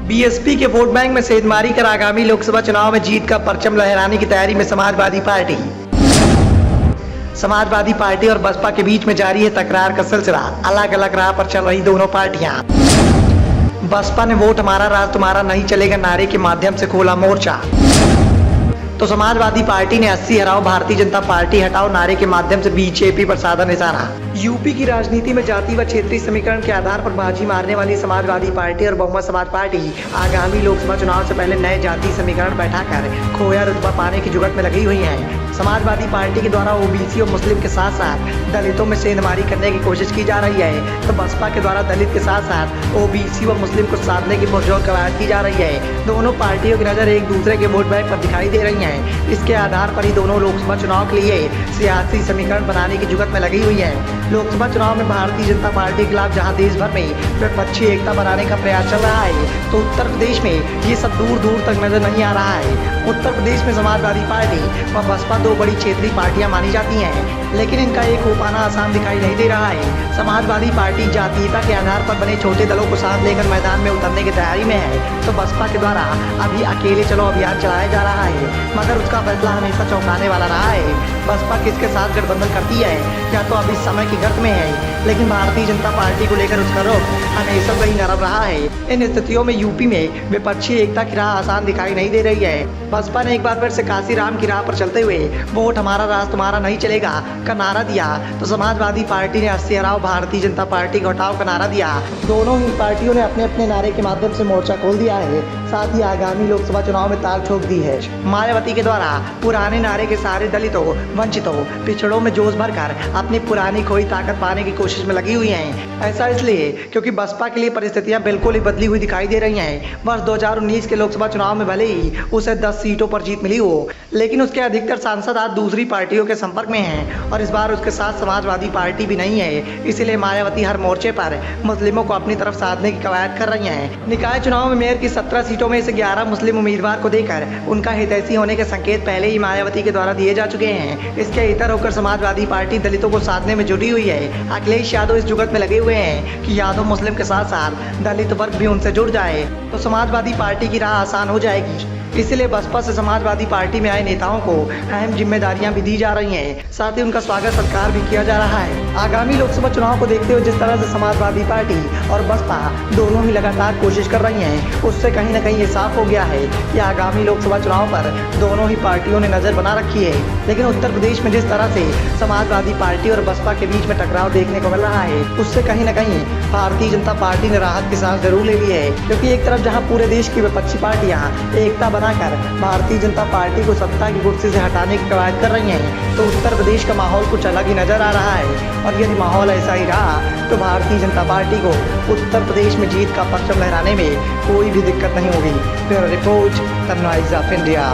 BSP के vote bank में सेंधमारी कर आगामी लोकसभा चुनाव में जीत का परचम लहराने की तैयारी में समाजवादी पार्टी और बसपा के बीच में जारी है तकरार का सिलसिला। अलग अलग राह पर चल रही दोनों पार्टियां। बसपा ने वोट हमारा राज तुम्हारा नहीं चलेगा नारे के माध्यम से खोला मोर्चा, तो समाजवादी पार्टी ने 80 हराओ भारतीय जनता पार्टी हटाओ नारे के माध्यम से बीजेपी पर साधा निशाना। यूपी की राजनीति में जाति व क्षेत्रीय समीकरण के आधार पर बाजी मारने वाली समाजवादी पार्टी और बहुमत समाज पार्टी आगामी लोकसभा चुनाव से पहले नए जाति समीकरण बैठाकर खोया रुतबा पाने की जुगत में लगी हुई है। समाजवादी पार्टी के द्वारा ओबीसी और मुस्लिम के साथ साथ दलितों में सेंधमारी करने की कोशिश की जा रही है, तो बसपा के द्वारा दलित के साथ साथ ओबीसी व मुस्लिम को साधने की पुरजोर कवायद की जा रही है। दोनों पार्टियों की नजर एक दूसरे के वोट बैंक पर दिखाई दे रही है। इसके आधार पर ही दोनों लोकसभा चुनाव के लिए सियासी समीकरण बनाने की जुगत में लगी हुई है। लोकसभा चुनाव में भारतीय जनता पार्टी के खिलाफ जहां देश भर में विपक्षी एकता बनाने का प्रयास चल रहा है, तो उत्तर प्रदेश में ये सब दूर दूर तक नजर नहीं आ रहा है। उत्तर प्रदेश में समाजवादी पार्टी व बसपा दो बड़ी क्षेत्रीय पार्टियां मानी जाती हैं, लेकिन इनका एक हो पाना आसान दिखाई नहीं दे रहा है। समाजवादी पार्टी जातीयता के आधार पर बने छोटे दलों को साथ लेकर मैदान में उतरने की तैयारी में है, तो बसपा के द्वारा अभी अकेले चलो अभियान चलाया जा रहा है, मगर उसका फैसला हमेशा चौंकाने वाला रहा है। बसपा किसके साथ गठबंधन करती है या तो अभी समय की गर्त में है, लेकिन भारतीय जनता पार्टी को लेकर उसका रुख हमेशा से ही नरम रहा है। इन स्थितियों में यूपी में विपक्षी एकता की राह आसान दिखाई नहीं दे रही है। बसपा ने एक बार फिर से काशीराम की राह पर चलते हुए वोट हमारा राज तुम्हारा नहीं चलेगा का नारा दिया, तो समाजवादी पार्टी ने 80 हराओ भारतीय जनता पार्टी को हटाओ का नारा दिया। दोनों ही पार्टियों ने अपने अपने नारे के माध्यम से मोर्चा खोल दिया है, साथ ही आगामी लोकसभा चुनाव में ताल ठोक दी है। मायावती के द्वारा पुराने नारे के सहारे दलितों, वंचितों, पिछड़ों में जोश भरकर अपनी पुरानी खोई ताकत पाने की कोशिश में लगी हुई हैं। ऐसा इसलिए क्योंकि बसपा के लिए परिस्थितियां बिल्कुल ही बदली हुई दिखाई दे रही हैं। वर्ष 2019 के लोकसभा चुनाव में भले ही उसे 10 सीटों पर जीत मिली हो, लेकिन उसके अधिकतर सांसद आज दूसरी पार्टियों के संपर्क में हैं और इस बार उसके साथ समाजवादी पार्टी भी नहीं है। इसीलिए मायावती हर मोर्चे पर मुस्लिमों को अपनी तरफ साधने की कवायद कर रही हैं। निकाय चुनाव में मेयर की 17 सीटों में से 11 मुस्लिम उम्मीदवार को देकर उनका हितैषी होने के संकेत पहले ही मायावती के द्वारा दिए जा चुके हैं। इसके इतर होकर समाजवादी पार्टी दलितों को साधने में जुटी हुई है। अखिलेश यादव इस जुगत में लगे हुए हैं कि यादव मुस्लिम के साथ साथ दलित वर्ग भी उनसे जुड़ जाए, तो समाजवादी पार्टी की राह आसान हो जाएगी। इसलिए बसपा से समाजवादी पार्टी में आए नेताओं को अहम जिम्मेदारियां भी दी जा रही हैं, साथ ही उनका स्वागत सत्कार भी किया जा रहा है। आगामी लोकसभा चुनाव को देखते हुए जिस तरह से समाजवादी पार्टी और बसपा दोनों ही लगातार कोशिश कर रही हैं, उससे कहीं न कहीं ये साफ हो गया है कि आगामी लोकसभा चुनाव पर दोनों ही पार्टियों ने नजर बना रखी है। लेकिन उत्तर प्रदेश में जिस तरह से समाजवादी पार्टी और बसपा के बीच में टकराव देखने को मिल रहा है, उससे कहीं न कहीं भारतीय जनता पार्टी ने राहत की सांस जरूर ले ली है, क्योंकि एक तरफ जहाँ पूरे देश की विपक्षी पार्टियां एकता बनाकर भारतीय जनता पार्टी को सत्ता की कुर्सी से हटाने की कवायद कर रही हैं, तो उत्तर प्रदेश का माहौल कुछ अलग ही नजर आ रहा है। और यदि माहौल ऐसा ही रहा तो भारतीय जनता पार्टी को उत्तर प्रदेश में जीत का परचम लहराने में कोई भी दिक्कत नहीं होगी। Bureau report, the noise of India.